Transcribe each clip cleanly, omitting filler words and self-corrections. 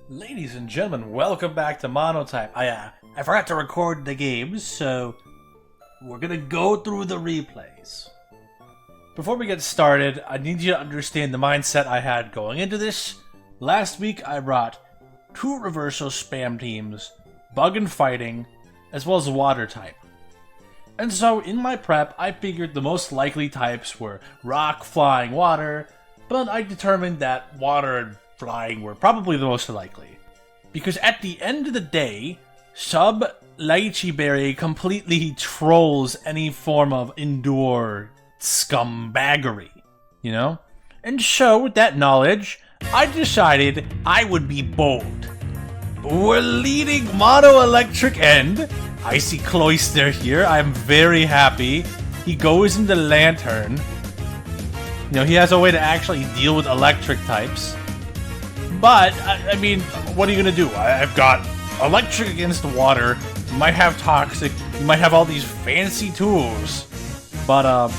Ladies and gentlemen, welcome back to Monotype. I forgot to record the games, so we're gonna go through the replays. Before we get started, I need you to understand the mindset I had going into this. Last week I brought 2 reversal spam teams, bug and fighting, as well as water type. And so in my prep, I figured the most likely types were rock, flying, water, but I determined that water and flying were probably the most likely. Because at the end of the day, Sub Lychee Berry completely trolls any form of indoor scumbaggery, you know? And so, with that knowledge, I decided I would be bold. We're leading Mono Electric End. I see Cloyster here. I'm very happy. He goes into Lantern. You know, he has a way to actually deal with electric types. But, I mean, what are you gonna do? I've got electric against water. You might have toxic. You might have all these fancy tools. But,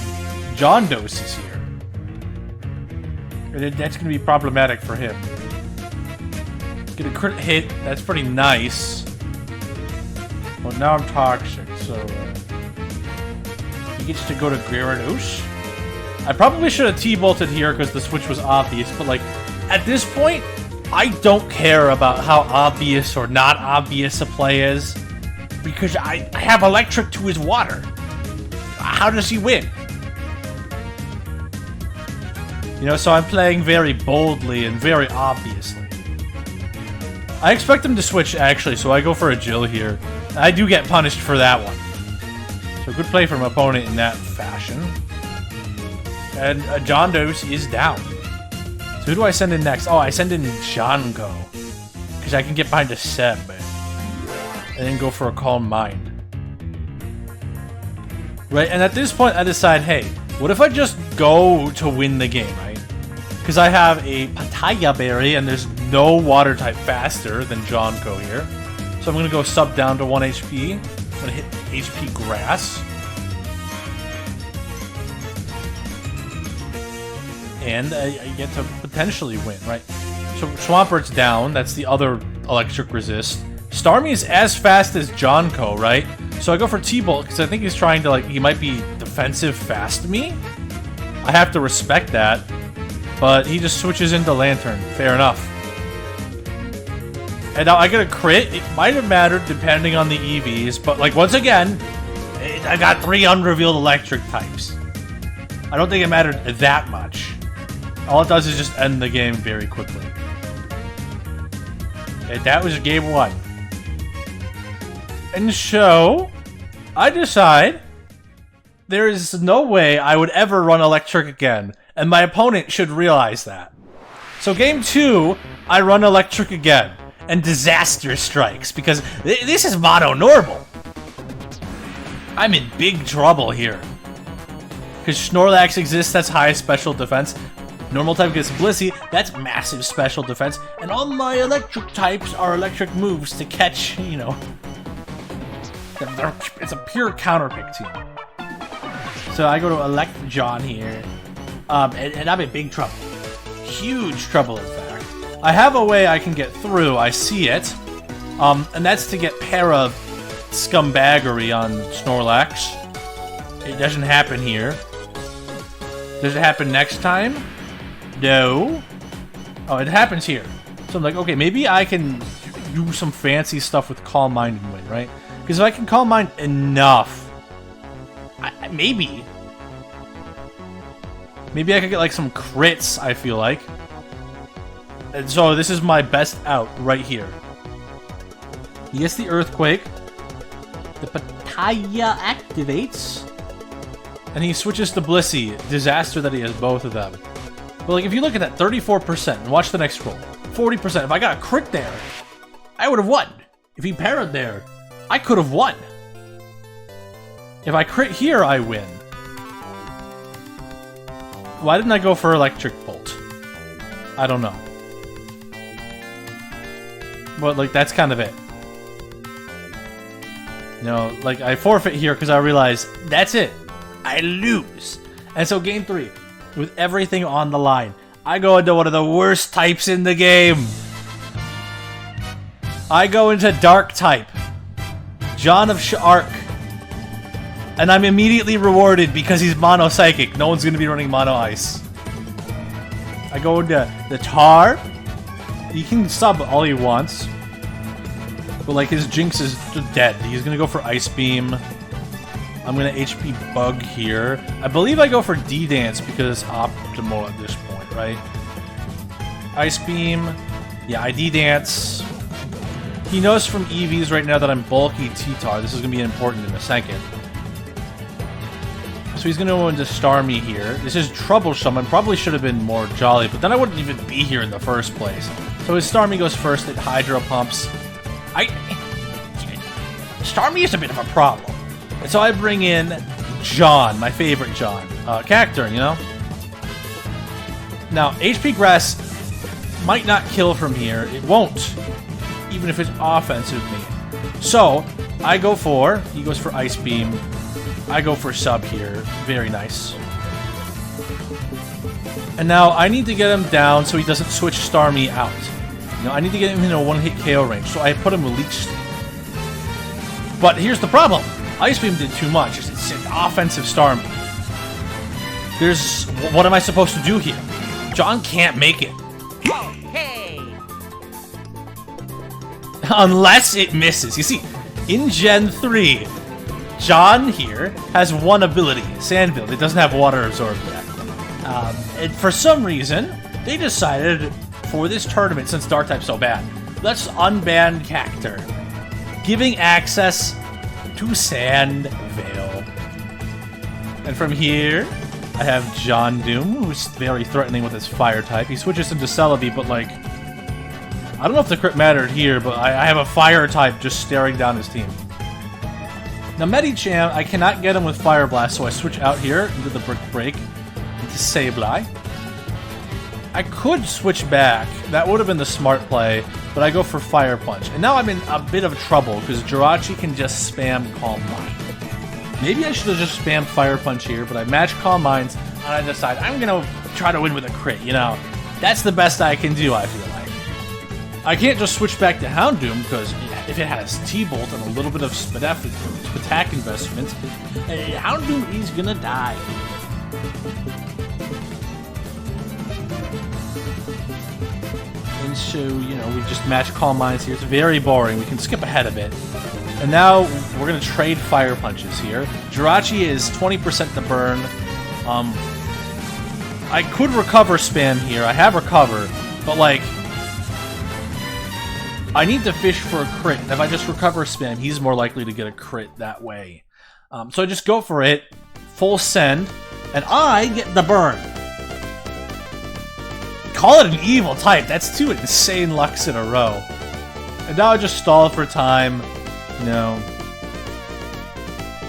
John Dose is here. And that's gonna be problematic for him. Get a crit hit. That's pretty nice. Well, now I'm toxic, so, he gets to go to Gyarados. I probably should have T-bolted here because the switch was obvious, but, like, at this point, I don't care about how obvious or not obvious a play is, because I have electric to his water. How does he win? You know, so I'm playing very boldly and very obviously. I expect him to switch, actually, so I go for a Jill here. I do get punished for that one. So good play from opponent in that fashion. And John Dose is down. So who do I send in next? Oh, I send in Janko. Because I can get behind a Seb. And then go for a Calm Mind. Right, and at this point I decide, hey, what if I just go to win the game, right? Because I have a Papaya Berry and there's no water type faster than Janko here. So I'm going to go sub down to 1 HP. I'm going to hit HP Grass. And I get to potentially win, right? So Swampert's down. That's the other electric resist. Starmie is as fast as Janko, right? So I go for T-Bolt because I think he's trying to, like, he might be defensive fast me. I have to respect that. But he just switches into Lantern. Fair enough. And now I get a crit. It might have mattered depending on the EVs. But, like, once again, I got 3 unrevealed electric types. I don't think it mattered that much. All it does is just end the game very quickly. And that was game 1. And so, I decide there is no way I would ever run electric again. And my opponent should realize that. So game 2, I run electric again. And disaster strikes. Because this is mono normal. I'm in big trouble here. Because Snorlax exists, that's high special defense. Normal type gets Blissey, that's massive special defense, and all my electric types are electric moves to catch, you know. It's a pure counter pick team. So I go to Elect John here, and I'm in big trouble. Huge trouble, in fact. I have a way I can get through, I see it, and that's to get Para Scumbaggery on Snorlax. It doesn't happen here. Does it happen next time? No. Oh, it happens here. So I'm like, okay, maybe I can do some fancy stuff with Calm Mind and win, right? Because if I can Calm Mind enough, maybe I could get like some crits, I feel like. And so this is my best out right here. He gets the Earthquake. The Papaya activates. And he switches to Blissey. Disaster that he has both of them. But like, if you look at that, 34%, and watch the next roll. 40%. If I got a crit there, I would have won. If he parried there, I could have won. If I crit here, I win. Why didn't I go for Electric Bolt? I don't know. But like, that's kind of it. You know, like, I forfeit here because I realize that's it. I lose. And so game 3, with everything on the line, I go into one of the worst types in the game. I go into Dark type. John of Shark. And I'm immediately rewarded because he's Mono Psychic. No one's going to be running Mono Ice. I go into the Tar. He can sub all he wants. But like his Jinx is dead. He's going to go for Ice Beam. I'm going to HP Bug here. I believe I go for D-Dance because it's optimal at this point, right? Ice Beam. Yeah, I D-Dance. He knows from EVs right now that I'm bulky T-Tar. This is going to be important in a second. So he's going to go into Starmie here. This is troublesome. I probably should have been more jolly, but then I wouldn't even be here in the first place. So his Starmie goes first. It Hydro Pumps. Starmie is a bit of a problem. And so I bring in John, my favorite John. Cacturn, you know? Now, HP Grass might not kill from here. It won't, even if it's offensive me. So, I go for... He goes for Ice Beam. I go for Sub here. Very nice. And now, I need to get him down so he doesn't switch Starmie out. You know, I need to get him in a one-hit KO range, so I put him with Leech Seed. But here's the problem. Ice Beam did too much. It's an offensive Starmie. What am I supposed to do here? John can't make it. Hey! Unless it misses. You see, in Gen 3, John here has one ability, Sandville. It doesn't have Water Absorb yet. And for some reason, they decided for this tournament, since Dark-type's so bad, let's unban Cacturn, giving access to Sandvale. And from here, I have John Doom, who's very threatening with his Fire type. He switches into Celebi, but like, I don't know if the crit mattered here, but I have a Fire type just staring down his team. Now Medicham, I cannot get him with Fire Blast, so I switch out here into the Brick Break, into Sableye. I could switch back. That would have been the smart play, but I go for Fire Punch. And now I'm in a bit of trouble, because Jirachi can just spam Calm Mind. Maybe I should have just spammed Fire Punch here, but I match Calm Minds, and I decide I'm going to try to win with a crit, you know. That's the best I can do, I feel like. I can't just switch back to Houndoom, because if it has T-Bolt and a little bit of attack investment, Houndoom is gonna die. And so, you know, we just match Calm Minds here. It's very boring. We can skip ahead a bit. And now we're gonna trade Fire Punches here. Jirachi is 20% to burn. I could recover spam here. I have recover, but like, I need to fish for a crit. If I just recover spam, he's more likely to get a crit that way. So I just go for it, full send, and I get the burn. Call it an evil type. That's 2 insane lucks in a row. And now I just stall for time. You know,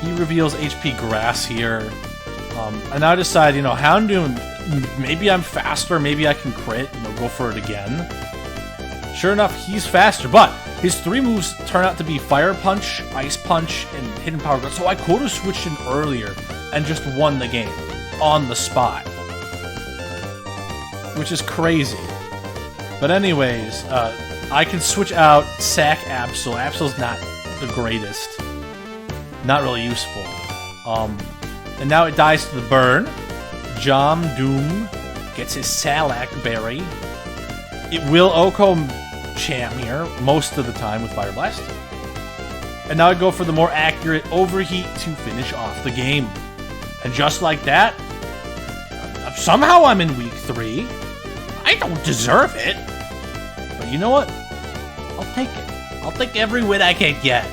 he reveals HP Grass here. And now I decide, you know, Houndoom, maybe I'm faster, maybe I can crit, and go for it again. Sure enough, he's faster, but his 3 moves turn out to be Fire Punch, Ice Punch, and Hidden Power Glove. So I could have switched in earlier and just won the game on the spot, which is crazy. But anyways, I can switch out Sack Absol. Absol's not the greatest, not really useful. And now it dies to the burn. Jom Doom gets his Salac Berry. It will Oko Cham here most of the time with Fire Blast. And now I go for the more accurate Overheat to finish off the game. And just like that, somehow I'm in week 3. I don't deserve it. But you know what? I'll take it. I'll take every win I can get.